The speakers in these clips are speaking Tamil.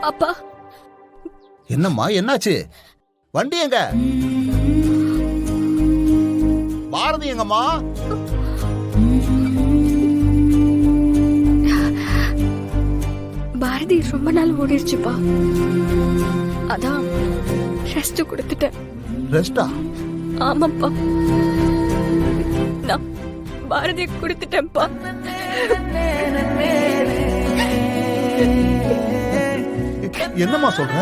அப்பா, என்னம்மா என்னாச்சு? வண்டி எங்க? பாரதி எங்கம்மா? பாரதி ரொம்ப நாள் ஓடிடுச்சுப்பா. அதான் ரெஸ்ட் கொடுத்துட்டேன். ரெஸ்டா? ஆமாப்பா, நான் பாரதிய கொடுத்துட்டேன்ப்பா. என்னம்மா சொல்ற?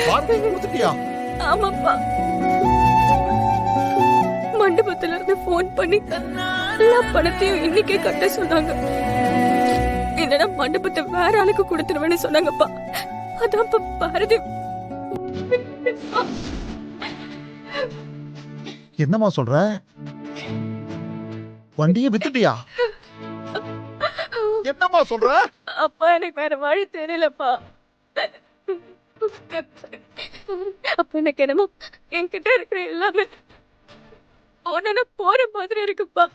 பாரதி கொடுத்துட்டியா? ஆமாப்பா, மண்டபத்துல இருந்து போன் பண்ணி எல்லா பணத்தையும் இன்னைக்கே கட்ட சொன்னாங்க. இல்லைன்னா மண்டபத்தை வேற ஆளுக்கு கொடுத்துருவேன்னு சொன்னாங்கப்பா. அதான் பாரதி. என்னம்மா சொல்ற? வண்டியை வித்துட்டியா? என்னம்மா சொல்ற? அப்பா, எனக்கு வேற வழி தெரியலப்பா. அப்ப எனக்கு என்னமோ என்கிட்ட இருக்கிற எல்லாமே ஒன்னு போற மாதிரி இருக்குப்பா.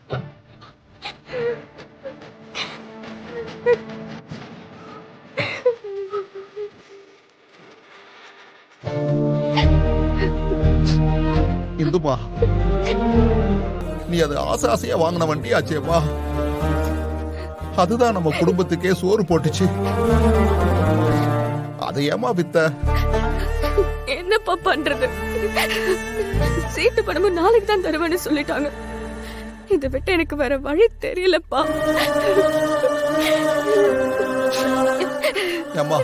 இந்துமா, நீ அது ஆசை ஆசையா வாங்கின வண்டி ஆச்சேம்மா. அதுதான் நம்ம குடும்பத்துக்கே சோறு போட்டுச்சு. அதை ஏமா வித்த? என்னப்பா பண்றது? சீட்டு பணமும் நாளைக்கு தான் தருவேன்னு சொல்லிட்டாங்க. இதை விட்டு எனக்கு வேற வழி தெரியலப்பா. ஏம்மா,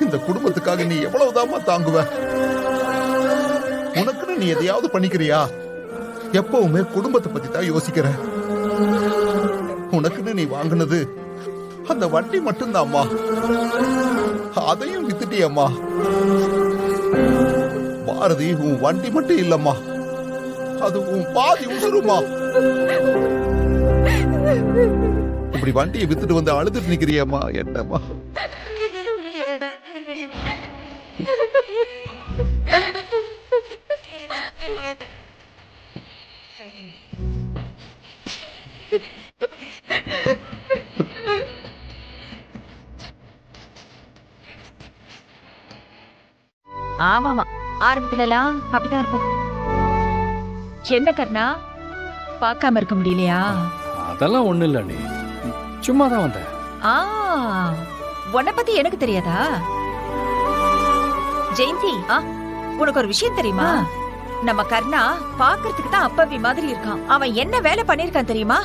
இந்த குடும்பத்துக்காக நீ எவ்வளவுதாம்மா தாங்குவ? உனக்குன்னு நீ எதையாவது பண்ணிக்கிறியா? எப்பவுமே குடும்பத்தை பத்தி தான் யோசிக்கிற. உனக்குன்னு நீ வாங்கினது அந்த வண்டி மட்டும்தாம்மா. அதையும் வித்துட்டியம்மா. பாரதி உன் வண்டி மட்டும் இல்லம்மா, அது உன் பாதி உசுருமா. இப்படி வண்டியை வித்துட்டு வந்து அழுதுட்டு நிக்கிறியம்மா. என்னம்மா? ஆமாமா, ஆரம்பத்துலலாம் அப்படிதான் இருக்கும். என்ன கர்ணா, பார்க்காம இருக்க முடியலையா? அதெல்லாம் ஒண்ணு இல்ல, நீ சும்மா தான் வந்த. உன்னை பத்தி எனக்கு தெரியாதா? ஜெயந்தி, உனக்கு ஒரு விஷயம் தெரியுமா? நம்ம கர்ணா பாக்குறதுக்கு தான் அப்பாவி மாதிரி இருக்கான். அவன் என்ன வேலை பண்ணிருக்கான் தெரியுமா?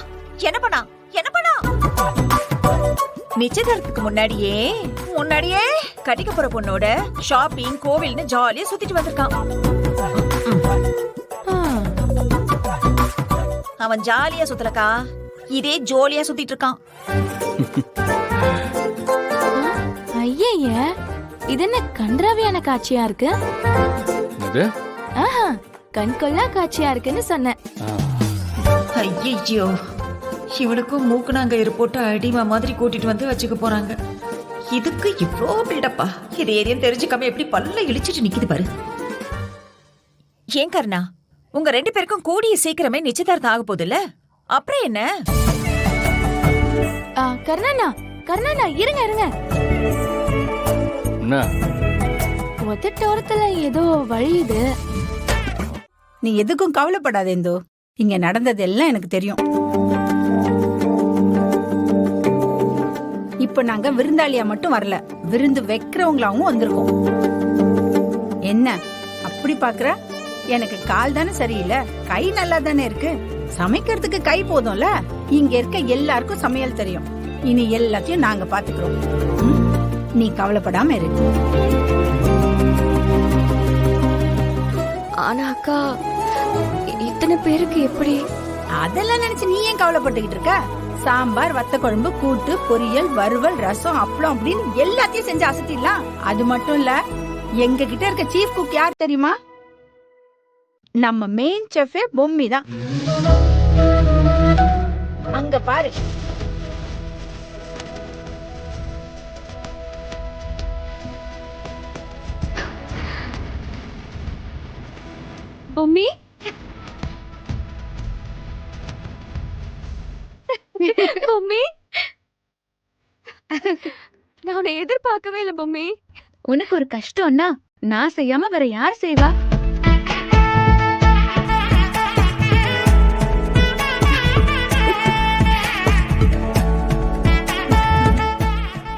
என்ன பண்ணா? நிச்சயதார்த்தத்துக்கு முன்னாடியே கட்டிக்க போற பொண்ணோட ஷாப்பிங், கோவில்னு ஜாலியா சுத்திட்டு வந்திருக்கான். அவன் ஜாலியா சுத்தலக்கா, இதே ஜோலியா சுத்திட்டு இருக்கான். ஐய, இது என்ன கன்றாவியான காட்சியா இருக்கு? கண்கொள்ளா காட்சியா இருக்குன்னு சொன்னேன். ஐயோ, இவனுக்கும் மூக்குனாங்கயிறு போட்டு அடிமா மாதிரி கூட்டிட்டு வந்து வச்சுக்க போறாங்க. இதுக்கு இவ்ளோ பில்டப்பா. இது ஏரியும் தெரிஞ்சுக்காம எப்படி பல்ல இழிச்சிட்டு நிக்குது பாரு. ஏன் கர்ணா, உங்க 2 பேருக்கும் கூடிய சீக்கிரமே நிச்சயதார்த்தம் ஆக போகுதுல்ல, அப்புறம் என்ன? கர்ணா, இருங்க. ஒத்தோரத்துல ஏதோ வழியுது. நீ எதுக்கும் கவலைப்படாத இந்து. இங்க நடந்தது எல்லாம் எனக்கு தெரியும். இப்ப நாங்க விருந்தாளியா மட்டும் வரல, விருந்து வைக்கிறவங்களாவும் வந்திருக்கோம். என்ன அப்படி பாக்குற? எனக்கு கால் தானே சரியில்லை, கை நல்லா தானே இருக்கு. சமைக்கிறதுக்கு கை போதும்ல. இங்க இருக்க எல்லாருக்கும் சமையல் தெரியும். இனி எல்லாத்தையும் நாங்க பாத்துக்கிறோம். நீ கவலைப்படாம இரு. ஆனா அக்கா, இத்தனை பேருக்கு எப்படி? அதெல்லாம் நினைச்சு நீ ஏன் கவலைப்பட்டுக்கிட்டு இருக்க? சாம்பார், வத்த குழம்பு, கூட்டு, பொரியல், வறுவல், ரசம், அப்பளம் அப்படின்னு எல்லாத்தையும் செஞ்சு அசத்திடலாம். அது மட்டும் இல்ல, எங்க கிட்ட இருக்க சீஃப் குக் யார் தெரியுமா? நம்ம மெயின் செஃப் பொம்மி தான். அங்க பாரு. பொம்மி, பொம்மி, நான் உன்னை எதிர்பார்க்கவே இல்லை பொம்மி. உனக்கு ஒரு கஷ்டம்னா நான் செய்யாம வேற யார் செய்வா?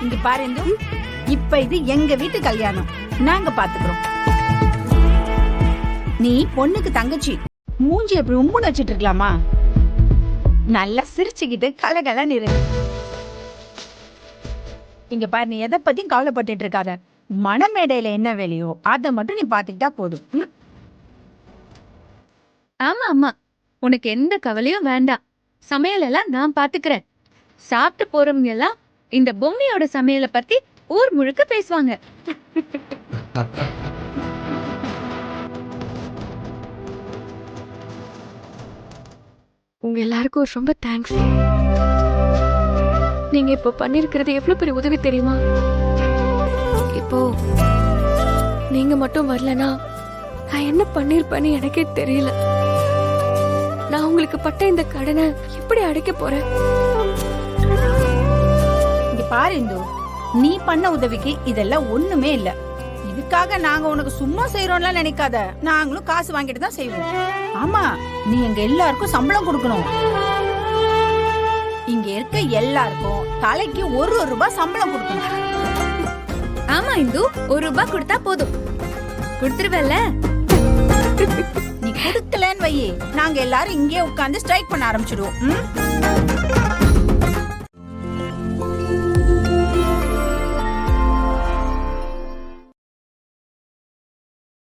இங்க பாரு இந்து, இப்ப இது எங்க வீட்டு கல்யாணம், நாங்க பாத்துக்கிறோம். நீ பொண்ணுக்கு தங்கச்சி மூஞ்சி எப்படி உம்முன்னு வச்சிட்டு இருக்கலாமா? நல்லா சிரிச்சுக்கிட்டு கலகலன்னு இரு. இங்க பாரு, நீ எதை பத்தியும் கவலைப்பட்டுட்டு இருக்காத. மணமேடையில என்ன வேலையோ அதை மட்டும் நீ பாத்துக்கிட்டா போதும். ஆமா ஆமா, உனக்கு எந்த கவலையும் வேண்டாம். சமையல் எல்லாம் நான் பாத்துக்கிறேன். சாப்பிட்டு போறவங்க எல்லாம் இந்த பொம்மையோட சமையலை பத்தி ஊர் முழுக்க பேசுவாங்க. உங்க எல்லாருக்கும் ரொம்ப தேங்க்ஸ். நீங்க இப்போ பண்ணிருக்கிறது எவ்வளவு பெரிய உதவி தெரியுமா? இப்போ நீங்க மட்டும் வரலனா நான் என்ன பண்ணிருப்பேன்னு எனக்கே தெரியல. நான் உங்களுக்கு பட்ட இந்த கடனை எப்படி அடைக்க போறேன்? இங்க பாரு இந்து, நீ பண்ண உதவிக்கு இதெல்லாம் ஒண்ணுமே இல்ல. இதுக்காக நாங்க உனக்கு சும்மா செய்யறோம்லாம் நினைக்காத. நாங்களும் காசு வாங்கிட்டு தான் செய்வோம். ஆமா, நீ எங்க எல்லாருக்கும் சம்பளம் கொடுக்கணும். இங்க இருக்க எல்லாருக்கும் தலைக்கு 1 ரூபாய் சம்பளம் கொடுக்கணும். ஆமா இந்து, 1 ரூபாய் கொடுத்தா போதும். கொடுத்துருவல்ல? நீ கொடுக்கலன்னு வையே, நாங்க எல்லாரும் இங்கே உட்கார்ந்து ஸ்ட்ரைக் பண்ண ஆரம்பிச்சிடுவோம்.